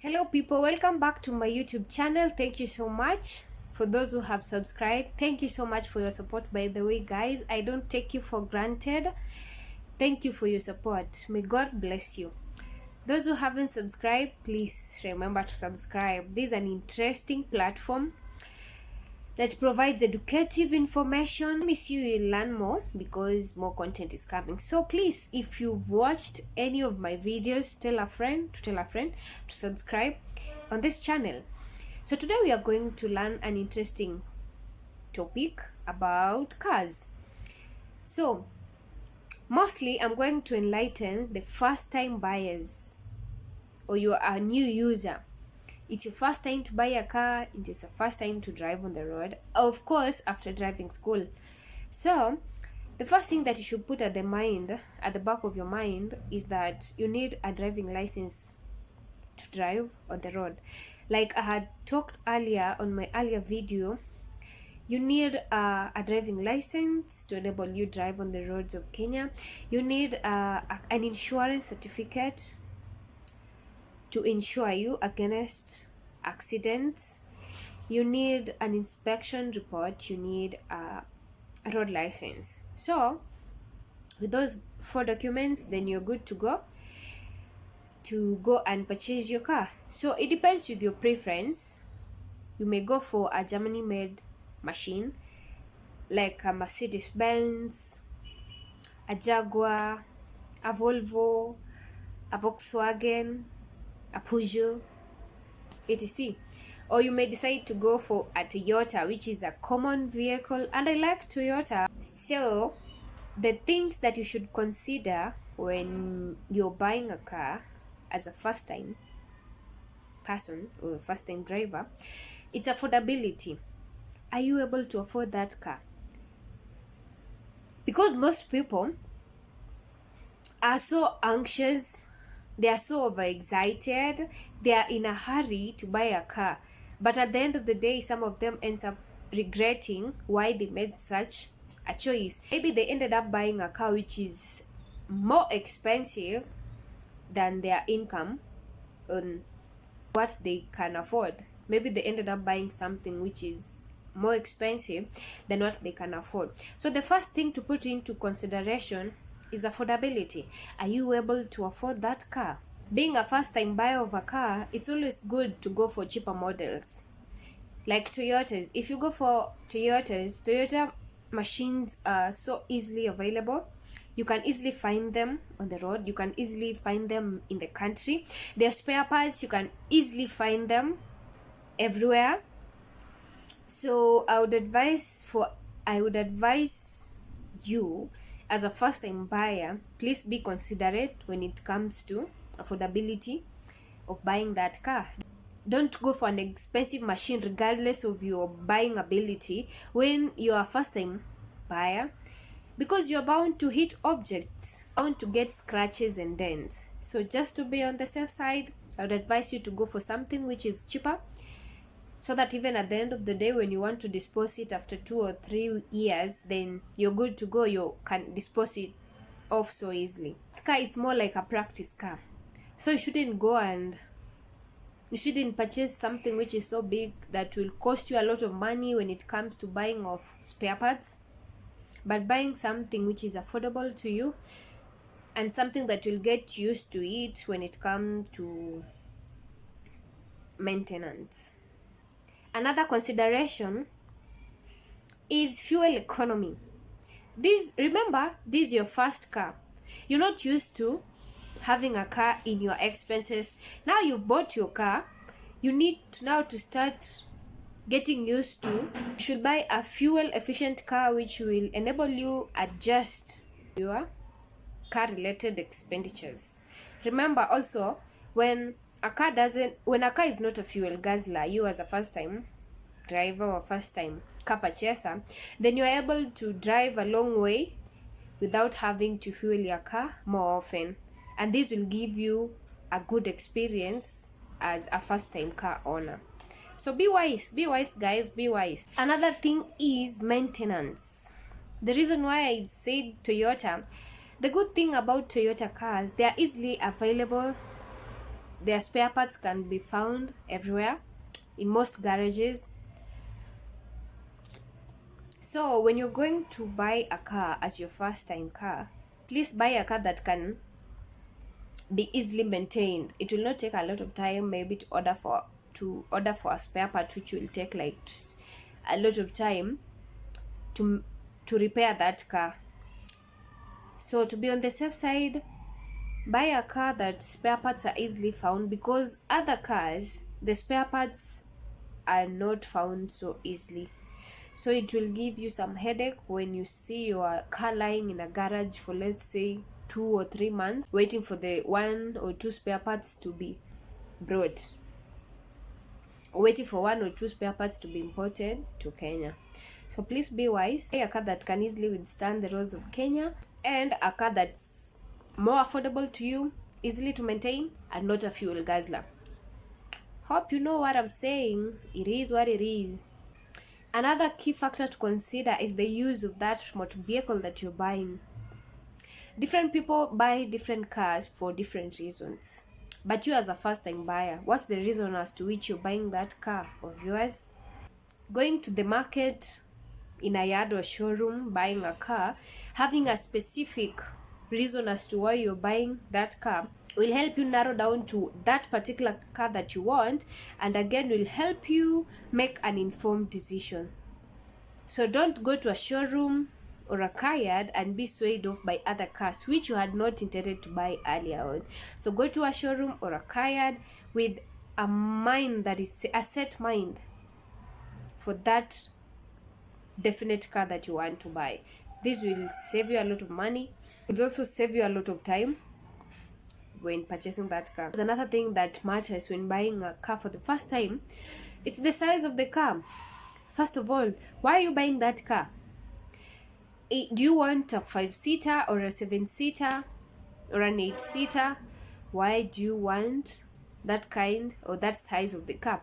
Hello people, welcome back to my YouTube channel. Thank you so much for those who have subscribed. Thank you so much for your support. By the way, guys, I don't take you for granted. Thank you for your support. May God bless you. Those who haven't subscribed, please remember to subscribe. This is an interesting platform that provides educative information. I promise you will learn more because more content is coming. So please, if you've watched any of my videos, tell a friend to subscribe on this channel. So today we are going to learn an interesting topic about cars. So mostly I'm going to enlighten the first time buyers, or you are a new user. It's your first time to buy a car, it is your first time to drive on the road, of course after driving school. So the first thing that you should put at the back of your mind, is that you need a driving license to drive on the road. Like I had talked earlier on my earlier video, you need a driving license to enable you drive on the roads of Kenya. You need an insurance certificate to insure you against accidents. You need an inspection report. You need a road license. So with those 4 documents, then you're good to go and purchase your car. So it depends with your preference. You may go for a Germany made machine like a Mercedes-Benz, a Jaguar, a Volvo, a Volkswagen, a Peugeot, etc. Or you may decide to go for a Toyota, which is a common vehicle, and I like Toyota. So the things that you should consider when you're buying a car as a first time person or first time driver, it's affordability. Are you able to afford that car? Because most people are so anxious, they are so overexcited, they are in a hurry to buy a car, but at the end of the day, some of them ends up regretting why they made such a choice. Maybe they ended up buying a car which is more expensive than their income on what they can afford. Maybe they ended up buying something which is more expensive than what they can afford. So the first thing to put into consideration is affordability. Are you able to afford that car? Being a first time buyer of a car, it's always good to go for cheaper models like Toyotas. If you go for Toyota machines are so easily available. You can easily find them on the road. You can easily find them in the country. Their spare parts, you can easily find them everywhere. So I would advise you as a first time buyer, please be considerate when it comes to affordability of buying that car. Don't go for an expensive machine regardless of your buying ability when you're a first time buyer, because you're bound to hit objects, bound to get scratches and dents. So just to be on the safe side, I would advise you to go for something which is cheaper, so that even at the end of the day, when you want to dispose it after 2 or 3 years, then you're good to go. You can dispose it off so easily. This car is more like a practice car, so you shouldn't purchase something which is so big that will cost you a lot of money when it comes to buying of spare parts, but buying something which is affordable to you and something that will get used to it when it comes to maintenance. Another consideration is fuel economy. Remember, this is your first car. You're not used to having a car in your expenses. Now you've bought your car, you need to start getting used to. You should buy a fuel efficient car which will enable you adjust your car related expenditures. Remember also, when a car is not a fuel guzzler, you as a first time driver or first time car purchaser, then you're able to drive a long way without having to fuel your car more often, and this will give you a good experience as a first time car owner. So be wise guys, be wise. Another thing is maintenance. The reason why I said Toyota, the good thing about Toyota cars, they are easily available, their spare parts can be found everywhere in most garages. So when you're going to buy a car as your first time car, please buy a car that can be easily maintained. It will not take a lot of time maybe to order for a spare part, which will take like a lot of time to repair that car. So to be on the safe side, buy a car that spare parts are easily found, because other cars, the spare parts are not found so easily. So it will give you some headache when you see your car lying in a garage for, let's say, 2 or 3 months, waiting for the 1 or 2 spare parts to be brought, or waiting for 1 or 2 spare parts to be imported to Kenya. So please be wise. Buy a car that can easily withstand the roads of Kenya, and a car that's more affordable to you, easily to maintain, and not a fuel guzzler. Hope you know what I'm saying. It is what it is. Another key factor to consider is the use of that motor vehicle that you're buying. Different people buy different cars for different reasons. But you as a first-time buyer, what's the reason as to which you're buying that car of yours? Going to the market, in a yard or showroom, buying a car, having a specific reason as to why you're buying that car will help you narrow down to that particular car that you want, and again will help you make an informed decision. So don't go to a showroom or a car yard and be swayed off by other cars which you had not intended to buy earlier on. So go to a showroom or a car yard with a mind that is a set mind for that definite car that you want to buy. This will save you a lot of money. It will also save you a lot of time when purchasing that car. There's another thing that matters when buying a car for the first time. It's the size of the car. First of all, why are you buying that car? Do you want a 5-seater or a 7-seater or an 8-seater? Why do you want that kind or that size of the car?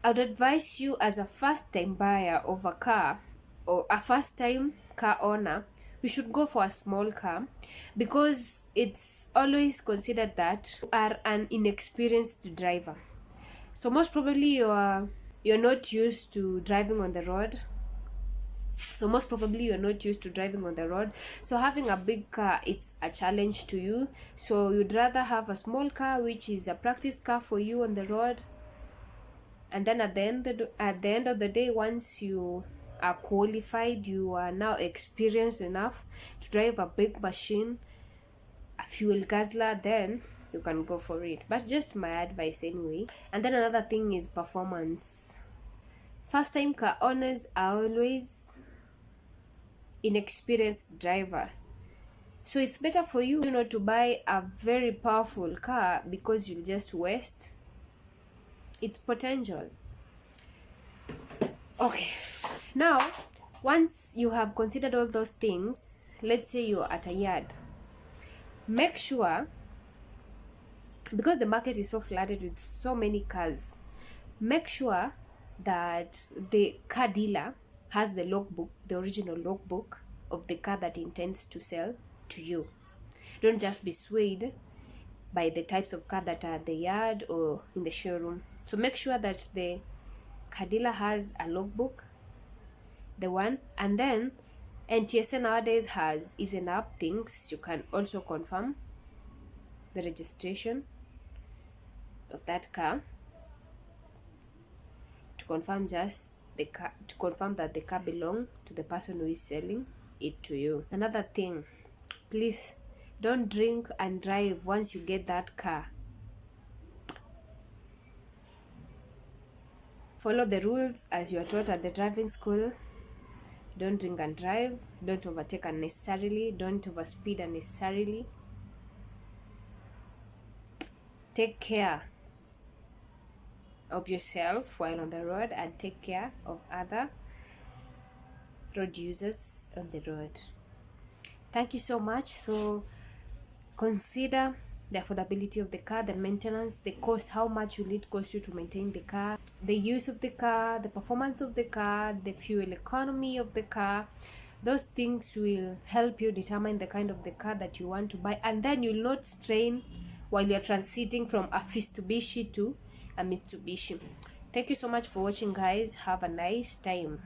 I would advise you, as a first-time buyer of a car or a first-time car owner, you should go for a small car, because it's always considered that you are an inexperienced driver. So most probably you're not used to driving on the road. So having a big car, it's a challenge to you. So you'd rather have a small car, which is a practice car for you on the road. And then at the end of the day, once you are qualified, you are now experienced enough to drive a big machine, a fuel guzzler, then you can go for it. But just my advice anyway. And then another thing is performance. First time car owners are always inexperienced driver. So it's better for you not to buy a very powerful car, because you'll just waste its potential. Okay, now once you have considered all those things, let's say you're at a yard, make sure, because the market is so flooded with so many cars, make sure that the car dealer has the logbook, the original logbook of the car that intends to sell to you. Don't just be swayed by the types of car that are at the yard or in the showroom. So make sure that the car dealer has a logbook, and then NTSA nowadays has easy up things. You can also confirm the registration of that car, to confirm that the car belongs to the person who is selling it to you. Another thing, please don't drink and drive once you get that car. Follow the rules as you are taught at the driving school. Don't drink and drive. Don't overtake unnecessarily. Don't overspeed unnecessarily. Take care of yourself while on the road, and take care of other road users on the road. Thank you so much. So consider the affordability of the car, the maintenance, the cost, how much will it cost you to maintain the car, the use of the car, the performance of the car, the fuel economy of the car. Those things will help you determine the kind of the car that you want to buy, and then you'll not strain while you're transiting from a Mitsubishi to a Mitsubishi. Thank you so much for watching, guys. Have a nice time.